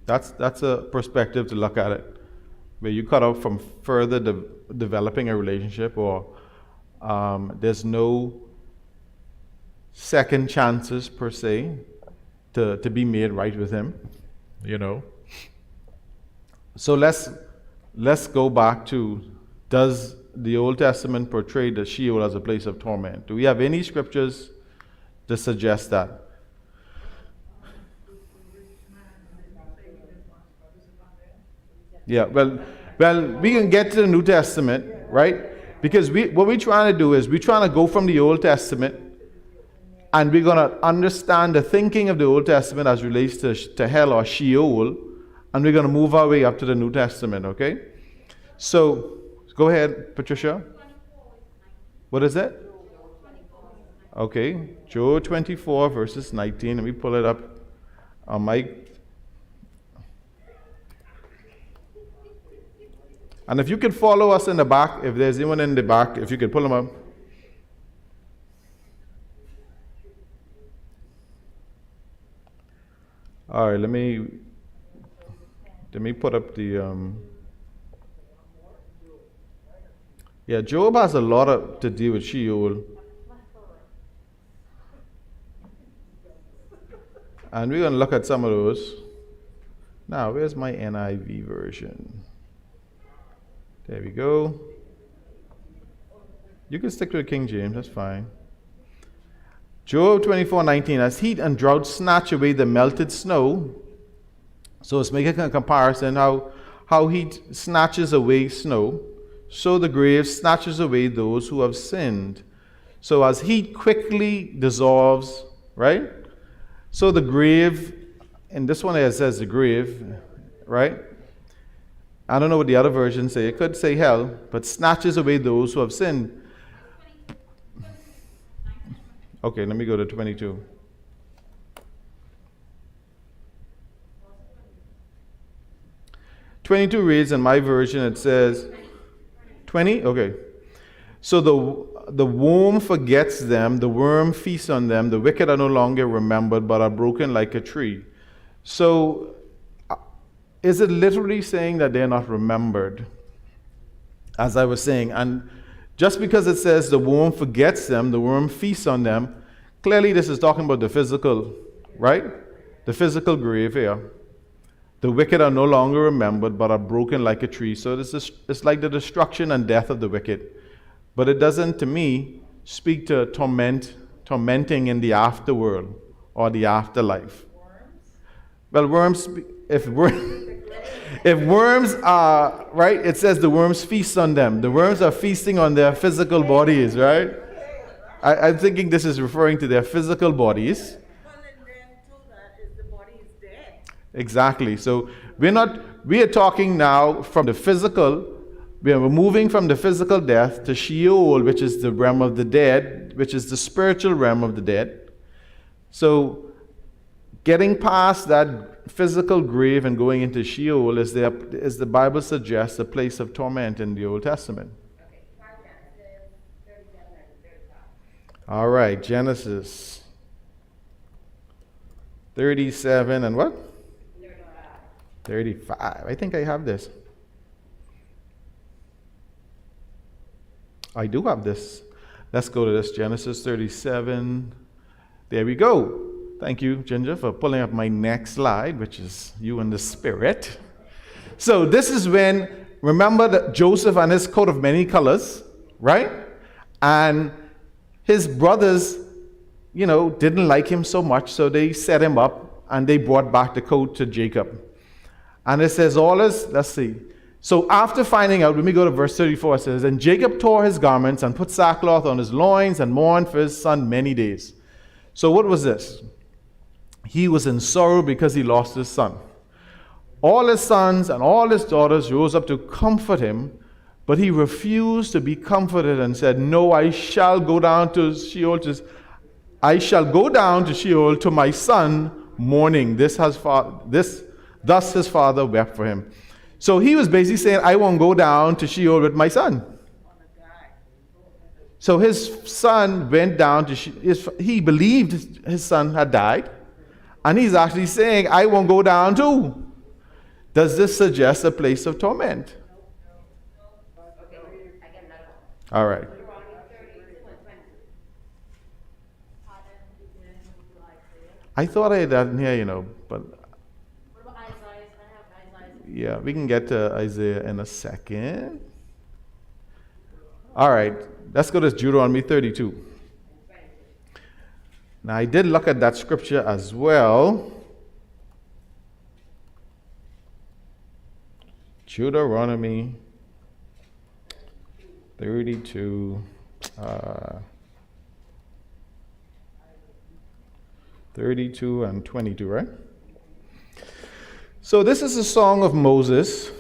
That's a perspective to look at it, where you cut off from further developing a relationship, or there's no second chances per se to be made right with him, you know. So let's go back to, does the Old Testament portray the Sheol as a place of torment? Do we have any scriptures to suggest that? Yeah, well, we can get to the New Testament, right? Because what we're trying to do is we're trying to go from the Old Testament, and we're going to understand the thinking of the Old Testament as relates to hell or Sheol, and we're going to move our way up to the New Testament, okay? So, go ahead, Patricia. What is it? Okay, Job 24 verses 19. Let me pull it up on my... And if you could follow us in the back, if there's anyone in the back, if you could pull them up. All right, let me put up the... Yeah, Job has a lot to do with Sheol. And we're going to look at some of those. Now, where's my NIV version? There we go. You can stick to the King James, that's fine. Job 24:19, as heat and drought snatch away the melted snow. So it's making a comparison how heat snatches away snow, so the grave snatches away those who have sinned. So as heat quickly dissolves, right? So the grave, and this one here says the grave, right? I don't know what the other versions say. It could say hell, but snatches away those who have sinned. Okay, let me go to 22. "22 reads in my version, it says, 20? Okay. So the worm forgets them, the worm feasts on them, the wicked are no longer remembered, but are broken like a tree. So, is it literally saying that they're not remembered? As I was saying, and just because it says the worm forgets them, the worm feasts on them, clearly this is talking about the physical, right? The physical grave here. The wicked are no longer remembered, but are broken like a tree. So it's like the destruction and death of the wicked. But it doesn't, to me, speak to tormenting in the afterworld or the afterlife. Well, worms, if worms are, right, it says the worms feast on them. The worms are feasting on their physical bodies, right? I'm thinking this is referring to their physical bodies. Exactly. So we are talking now from the physical, we are moving from the physical death to Sheol, which is the realm of the dead, which is the spiritual realm of the dead. So getting past that physical grave and going into Sheol is the Bible suggests a place of torment in the Old Testament. All right, Genesis 37 and what? 35. I think I have this. I do have this. Let's go to this. Genesis 37. There we go. Thank you, Ginger, for pulling up my next slide, which is you in the spirit. So this is when, remember that Joseph and his coat of many colors, right? And his brothers, didn't like him so much, so they set him up and they brought back the coat to Jacob. And it says let's see. So after finding out, let me go to verse 34, it says, and Jacob tore his garments and put sackcloth on his loins and mourned for his son many days. So what was this? He was in sorrow because he lost his son. All his sons and all his daughters rose up to comfort him, but he refused to be comforted and said, no, I shall go down to Sheol. I shall go down to Sheol to my son mourning. Thus his father wept for him. So he was basically saying, I won't go down to Sheol with my son. So his son went down to Sheol. He believed his son had died. And he's actually saying, I won't go down too. Does this suggest a place of torment? All right. I thought I had that in here, but yeah, we can get to Isaiah in a second. All right, let's go to Deuteronomy 32. Now, I did look at that scripture as well. Deuteronomy 32. 32 and 22, right? So this is a song of Moses.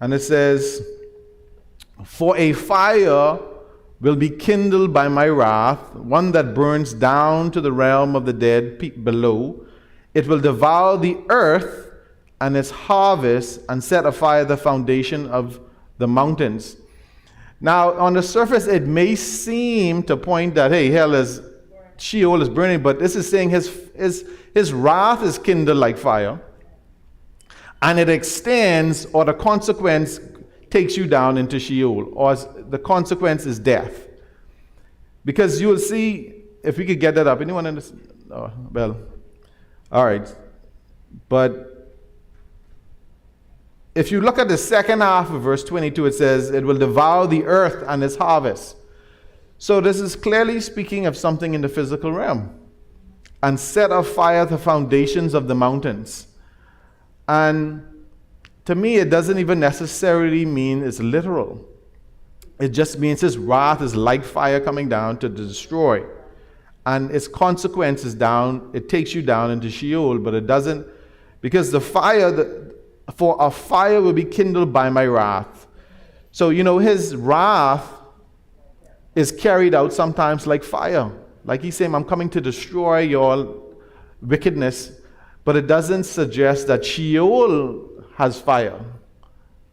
And it says, "For a fire will be kindled by my wrath, one that burns down to the realm of the dead below. It will devour the earth and its harvest and set afire the foundation of the mountains." Now, on the surface, it may seem to point that, hey, Sheol is burning, but this is saying his wrath is kindled like fire, and it extends, or the consequence takes you down into Sheol, or the consequence is death. Because you will see, if we could get that up, anyone understand? Oh, well, all right. But if you look at the second half of verse 22, it says, "It will devour the earth and its harvest." So this is clearly speaking of something in the physical realm. "And set afire the foundations of the mountains." And to me, it doesn't even necessarily mean it's literal. It just means his wrath is like fire coming down to destroy. And its consequence is down, it takes you down into Sheol, but it doesn't, because the fire, for a fire will be kindled by my wrath. So, his wrath is carried out sometimes like fire. Like he's saying, I'm coming to destroy your wickedness, but it doesn't suggest that Sheol has fire.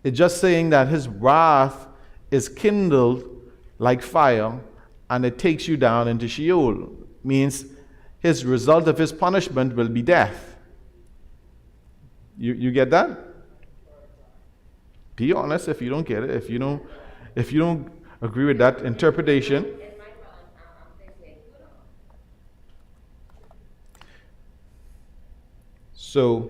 It's just saying that his wrath is kindled like fire, and it takes you down into Sheol. Means his result of his punishment will be death. You get that? Be honest if you don't get it. If you don't agree with that interpretation. So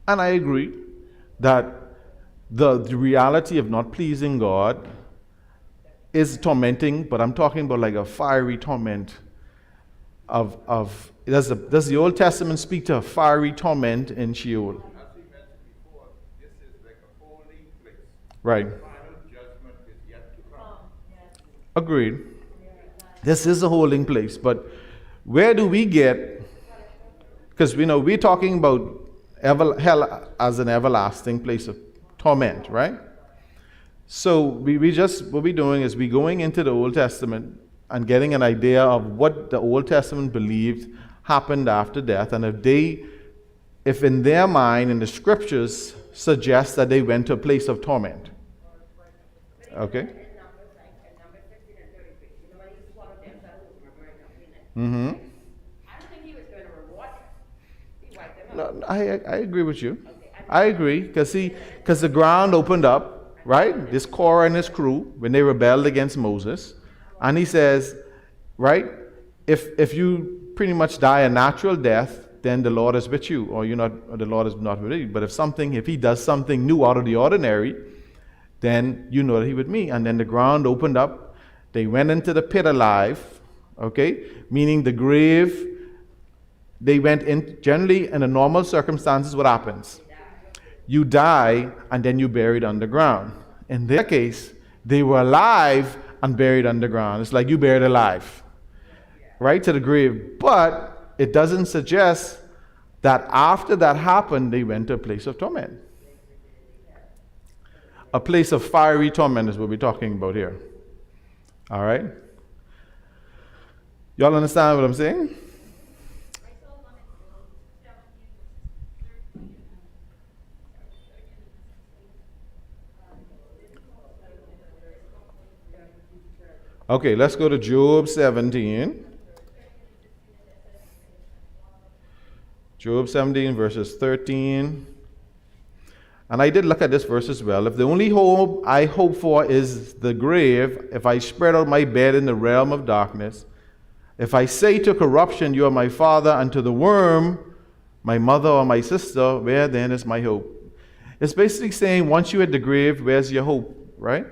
and I agree that the reality of not pleasing God is tormenting, but I'm talking about like a fiery torment does the Old Testament speak to a fiery torment in Sheol? As we mentioned before, this is like a holy place. Right. Final judgment is yet to come. Agreed. This is a holding place, but where do we get, because we're talking about hell as an everlasting place of torment, right? So what we're doing is we're going into the Old Testament and getting an idea of what the Old Testament believed happened after death, and if in their mind, in the scriptures, suggest that they went to a place of torment. Okay? Mm-hmm. No, I agree with you. I agree, because the ground opened up, right? This Korah and his crew, when they rebelled against Moses, and he says, right, if you pretty much die a natural death, then the Lord is with you, or the Lord is not with you. But if he does something new out of the ordinary, then you know that he with me. And then the ground opened up. They went into the pit alive, okay, meaning the grave. They went in, generally in the normal circumstances, what happens? You die and then you buried underground. In their case, they were alive and buried underground. It's like you buried alive, right, to the grave. But it doesn't suggest that after that happened, they went to a place of torment. A place of fiery torment is what we're talking about here. All right? Y'all understand what I'm saying? Okay, let's go to Job 17. Job 17, verses 13. And I did look at this verse as well. If the only hope I hope for is the grave, if I spread out my bed in the realm of darkness, if I say to corruption, you are my father, and to the worm, my mother or my sister, where then is my hope? It's basically saying, once you're at the grave, where's your hope, right?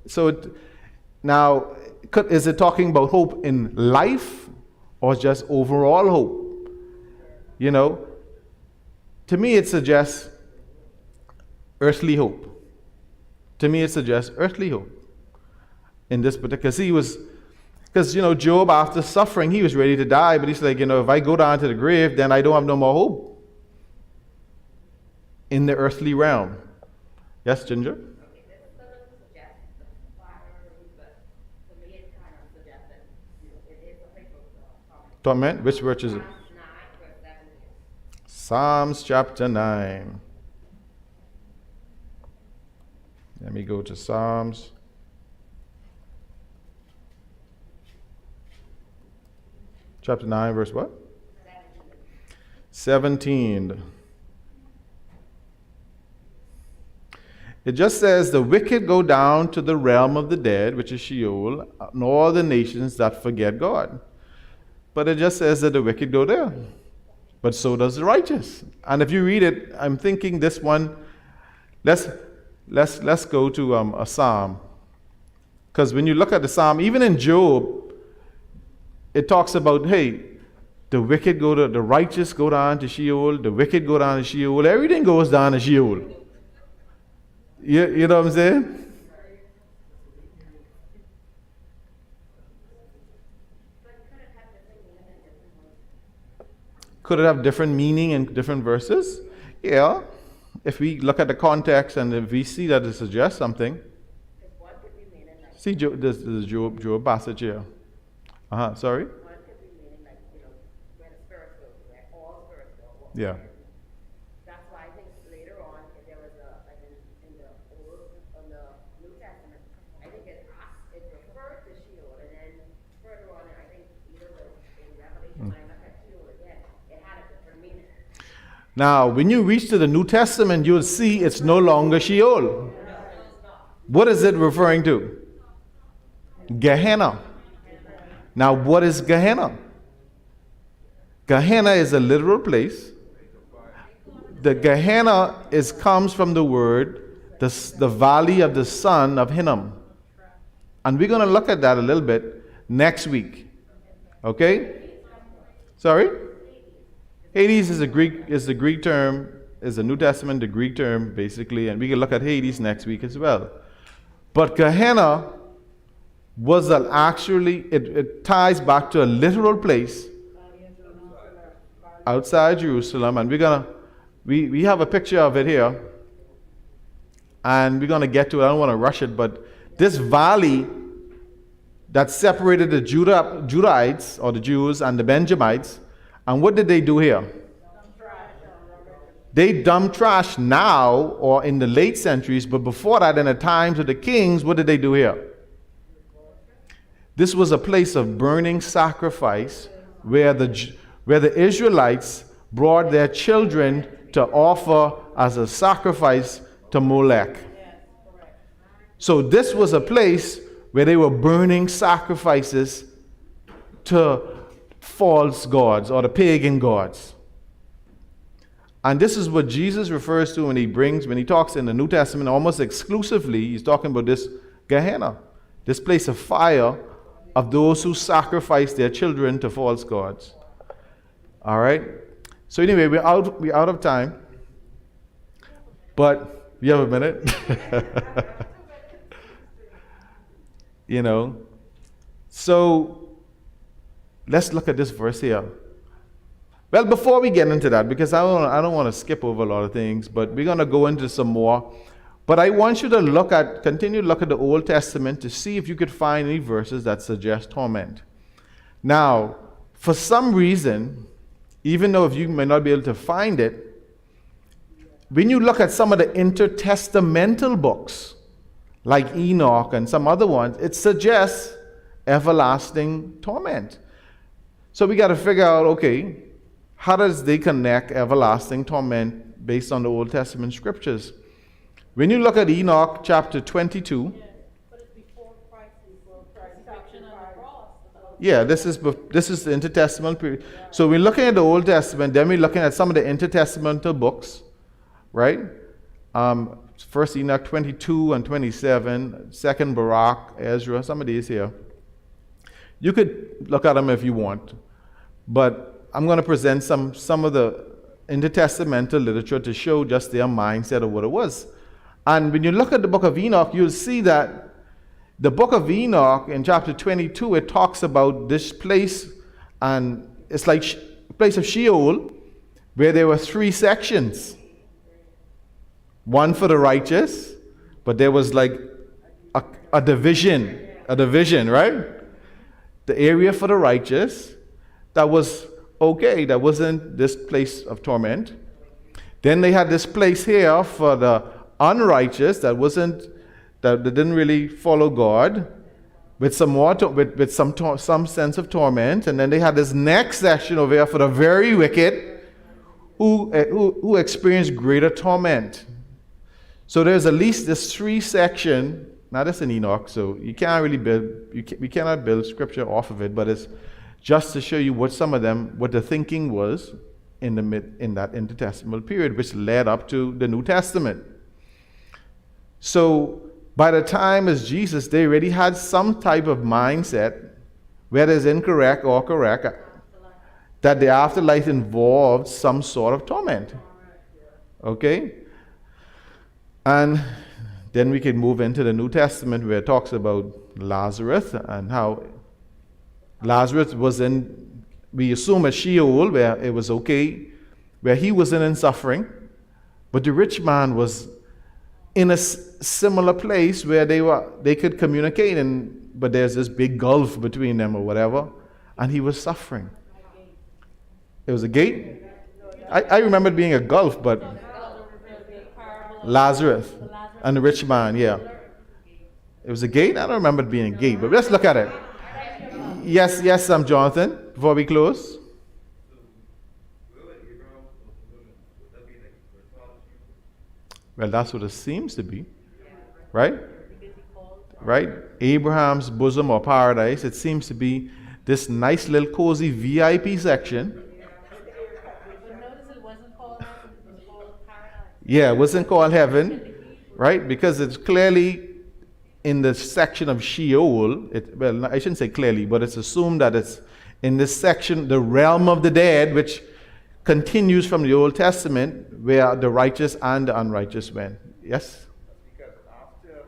So now, is it talking about hope in life or just overall hope? You know, to me it suggests earthly hope. To me it suggests earthly hope in this particular, because Job, after suffering, he was ready to die, but he's like, if I go down to the grave, then I don't have no more hope in the earthly realm. Yes, Ginger? Okay, this doesn't suggest the fire, but to me it kind of suggests that it is a place of Torment? Which verse is it? Psalms chapter 9. Let me go to Psalms. Chapter 9, verse what? 17. It just says, the wicked go down to the realm of the dead, which is Sheol, and all the nations that forget God. But it just says that the wicked go there. But so does the righteous. And if you read it, I'm thinking this one, let's go to a psalm. Because when you look at the psalm, even in Job, it talks about, hey, the wicked the righteous go down to Sheol, the wicked go down to Sheol, everything goes down to Sheol. You know what I'm saying? Could it have different meaning in different verses? Yeah. If we look at the context and if we see that it suggests something. See this Job passage here. Sorry? Yeah. That's why I think later on, if there was in the New Testament, I think it referred to Sheol, and then further on, I think either in Revelation, when I look at Sheol again, it had a different meaning. Now, when you reach to the New Testament, you'll see it's no longer Sheol. What is it referring to? Gehenna. Now, what is Gehenna? Gehenna is a literal place. The Gehenna comes from the word, the valley of the son of Hinnom. And we're going to look at that a little bit next week. Okay? Sorry? Hades is the Greek term, is the New Testament, the Greek term, basically, and we can look at Hades next week as well. But Gehenna was it ties back to a literal place outside Jerusalem, and we have a picture of it here, and we're going to get to it. I don't want to rush it, but this valley that separated the Judahites, or the Jews, and the Benjamites, and what did they do here? They dumped trash now, or in the late centuries, but before that, in the times of the kings, what did they do here? This was a place of burning sacrifice where the Israelites brought their children to offer as a sacrifice to Molech. So this was a place where they were burning sacrifices to false gods or the pagan gods. And this is what Jesus refers to when he talks in the New Testament almost exclusively. He's talking about this Gehenna, this place of fire of those who sacrifice their children to false gods. All right? So anyway, we're out of time. But you have a minute? So let's look at this verse here. Well, before we get into that, because I don't want to skip over a lot of things, but we're going to go into some more. But I want you to continue to look at the Old Testament to see if you could find any verses that suggest torment. Now, for some reason, even though if you may not be able to find it, when you look at some of the intertestamental books, like Enoch and some other ones, it suggests everlasting torment. So we got to figure out, okay, how does they connect everlasting torment based on the Old Testament scriptures? When you look at Enoch chapter 22, But it's before Christ, before crucifixion on the cross. yeah, this is the intertestamental period. So we're looking at the Old Testament, then we're looking at some of the intertestamental books, right? First Enoch 22 and 27, Second Baruch, Ezra, some of these here. You could look at them if you want, but I'm going to present some of the intertestamental literature to show just their mindset of what it was. And when you look at the book of Enoch, you'll see that the book of Enoch in chapter 22, it talks about this place, and it's like a place of Sheol, where there were 3 sections. One for the righteous, but there was like a division, right? The area for the righteous, that was okay, that wasn't this place of torment. Then they had this place here for the unrighteous, that didn't really follow God, with some more with some sense of torment. And then they had this next section over here for the very wicked, who experienced greater torment. So there's at least this 3 section. Now that's in Enoch, so you can't really we cannot build scripture off of it, but it's just to show you what the thinking was in that intertestamental period, which led up to the New Testament. So by the time as Jesus, they already had some type of mindset, whether it's incorrect or correct, that the afterlife involved some sort of torment. Okay? And then we can move into the New Testament, where it talks about Lazarus and how Lazarus was in, we assume, a Sheol, where it was okay, where he wasn't in suffering, but the rich man was in a similar place where they could communicate, but there's this big gulf between them or whatever, and he was suffering. It was a gate. I remember it being a gulf, but Lazarus and the rich man, yeah. It was a gate? I don't remember it being a gate, but let's look at it. Yes, Jonathan, before we close. Well, that's what it seems to be, right? Right? Abraham's bosom or paradise, it seems to be this nice little cozy VIP section. But notice it wasn't called heaven, it was called paradise. Yeah, it wasn't called heaven, right? Because it's clearly in the section of Sheol. Well, I shouldn't say clearly, but it's assumed that it's in this section, the realm of the dead, which continues from the Old Testament, where the righteous and the unrighteous went. Yes? Because after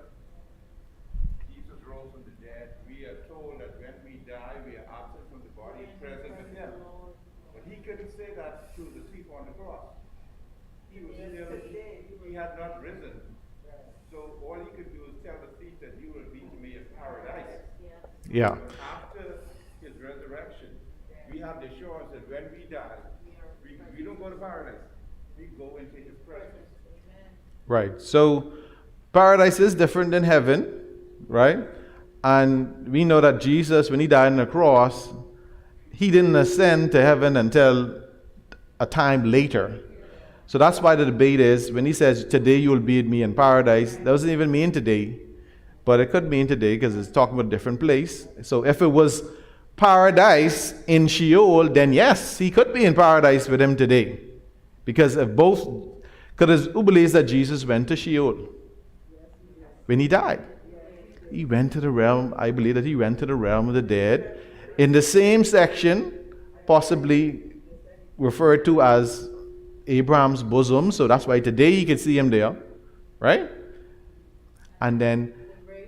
Jesus rose from the dead, we are told that when we die, we are absent from the body, present with him. But he couldn't say that to the thief on the cross. He was still, he had not risen. So all he could do is tell the thief that you will be to me in paradise. Yeah. But after his resurrection, we have the assurance that when we die, we don't go to paradise. We go into his presence. Right. So paradise is different than heaven, right? And we know that Jesus, when he died on the cross, he didn't ascend to heaven until a time later. So that's why the debate is, when he says, today you will be with me in paradise, that doesn't even mean today, but it could mean today because it's talking about a different place. So if it was paradise in Sheol, then yes, he could be in paradise with him today. Because if both, because who believes that Jesus went to Sheol when he died? He went to the realm, I believe that he went to the realm of the dead, in the same section, possibly referred to as Abraham's bosom, so that's why today you can see him there, right? And then,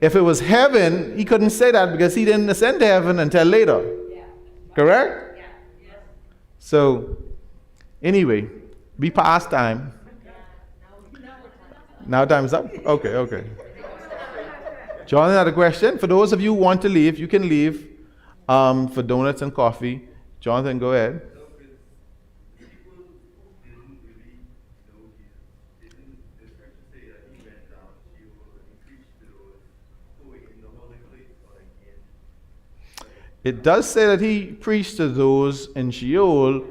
if it was heaven, he couldn't say that because he didn't ascend to heaven until later. Correct? So, anyway, we passed time. Now time's up? Okay. John had a question. For those of you who want to leave, you can leave. for donuts and coffee. Jonathan, go ahead. No, because people who didn't really know Jesus, didn't the scripture say that he went down to Sheol and he preached to those who were in the holy place or like in It does say that he preached to those in Sheol.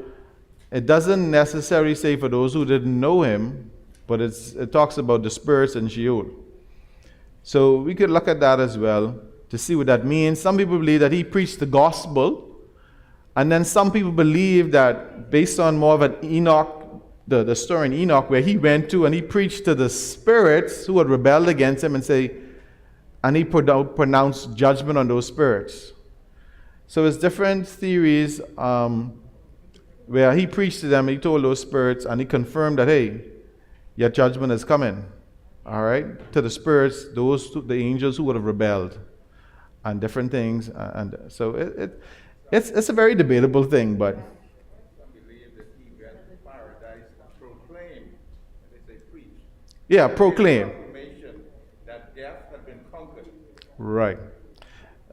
It doesn't necessarily say for those who didn't know him, but it talks about the spirits in Sheol. So we could look at that as well to see what that means. Some people believe that he preached the gospel, and then some people believe that based on more of an Enoch, the story in Enoch, where he went to and he preached to the spirits who had rebelled against him and he pronounced judgment on those spirits. So it's different theories where he preached to them, he told those spirits, and he confirmed that, hey, your judgment is coming. All right? To the spirits, the angels who would have rebelled, and different things. And so it's a very debatable thing, but Some believe that he went to paradise and proclaimed, and they say preach. yeah, proclaim. Proclamation that death had been conquered. Right.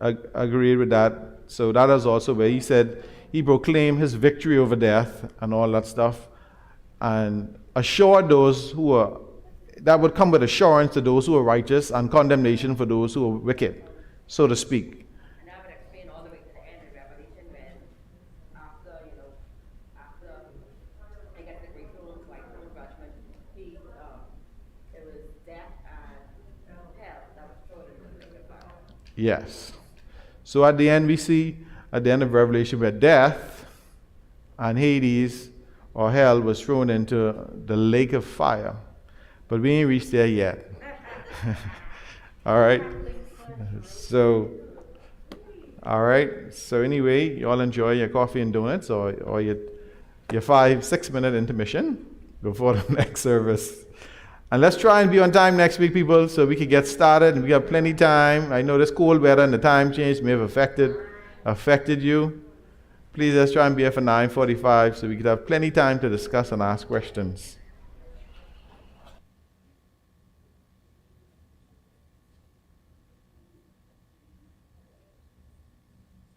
Agreed with that. So that is also where he said he proclaimed his victory over death and all that stuff, and assured those who were, that would come with assurance to those who are righteous and condemnation for those who are wicked, so to speak. And that would explain all the way to the end of Revelation when after they get the great throne, white throne judgment, it was death and hell that was thrown into the lake of fire. Yes. So at the end, we see, at the end of Revelation, where death and Hades or hell was thrown into the lake of fire. But we ain't reached there yet. All right. So, all right. So anyway, you all enjoy your coffee and donuts or your 5-6 minute intermission before the next service. And let's try and be on time next week, people, so we can get started and we have plenty of time. I know this cold weather and the time change may have affected you. Please let's try and be here for 9:45 so we could have plenty of time to discuss and ask questions.